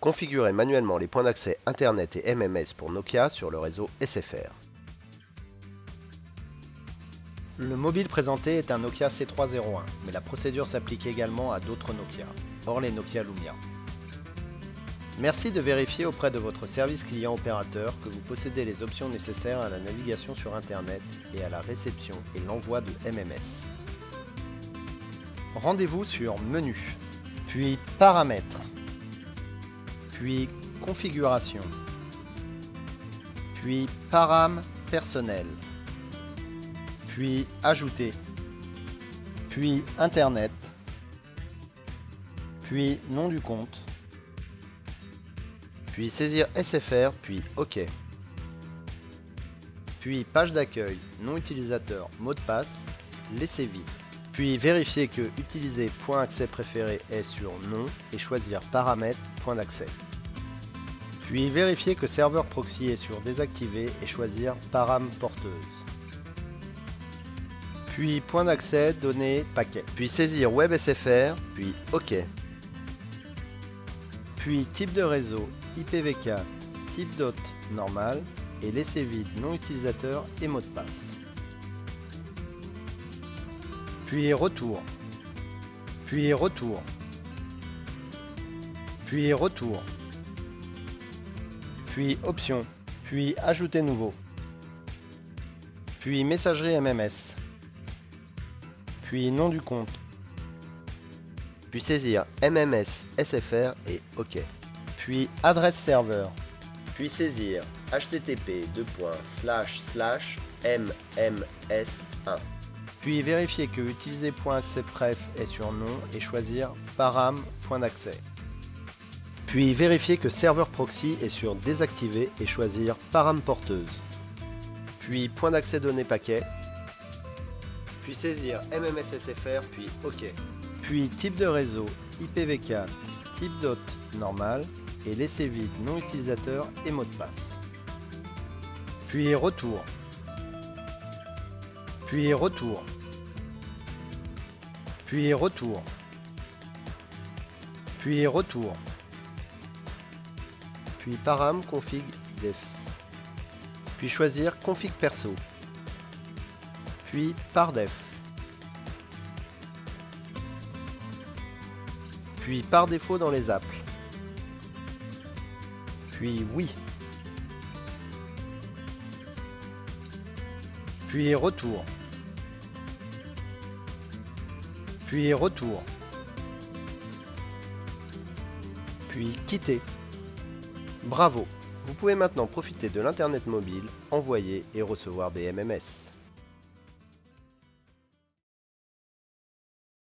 Configurer manuellement les points d'accès Internet et MMS pour Nokia sur le réseau SFR. Le mobile présenté est un Nokia C301, mais la procédure s'applique également à d'autres Nokia, hors les Nokia Lumia. Merci de vérifier auprès de votre service client opérateur que vous possédez les options nécessaires à la navigation sur Internet et à la réception et l'envoi de MMS. Rendez-vous sur Menu, puis Paramètres, puis Configuration, puis Param personnel, puis Ajouter, puis Internet, puis Nom du compte, puis saisir SFR, puis OK, puis Page d'accueil, nom utilisateur, mot de passe, laisser vide, puis vérifier que utiliser point accès préféré est sur non et choisir paramètres point d'accès. Puis vérifier que serveur proxy est sur désactivé et choisir param porteuse. Puis point d'accès, données, paquet. Puis saisir Web SFR, puis OK. Puis type de réseau, IPv4, type DOT normal et laisser vide nom utilisateur et mot de passe. Puis retour. Puis retour. Puis retour. Puis option. Puis ajouter nouveau. Puis messagerie MMS. Puis nom du compte. Puis saisir MMS SFR et OK. Puis adresse serveur. Puis saisir http://mms1. Puis vérifier que utiliser point accès préf est sur non et choisir param point d'accès. Puis vérifier que serveur proxy est sur désactivé et choisir param porteuse. Puis point d'accès données paquet. Puis saisir MMS SFR puis OK. Puis type de réseau IPv4, type DOT normal et laisser vide nom utilisateur et mot de passe. Puis retour. Puis retour. Puis retour. Puis retour. Puis param config def. Puis choisir config perso. Puis par def. Puis par défaut dans les applis. Puis oui. Puis retour. Puis retour. Puis quitter. Bravo! Vous pouvez maintenant profiter de l'Internet mobile, envoyer et recevoir des MMS.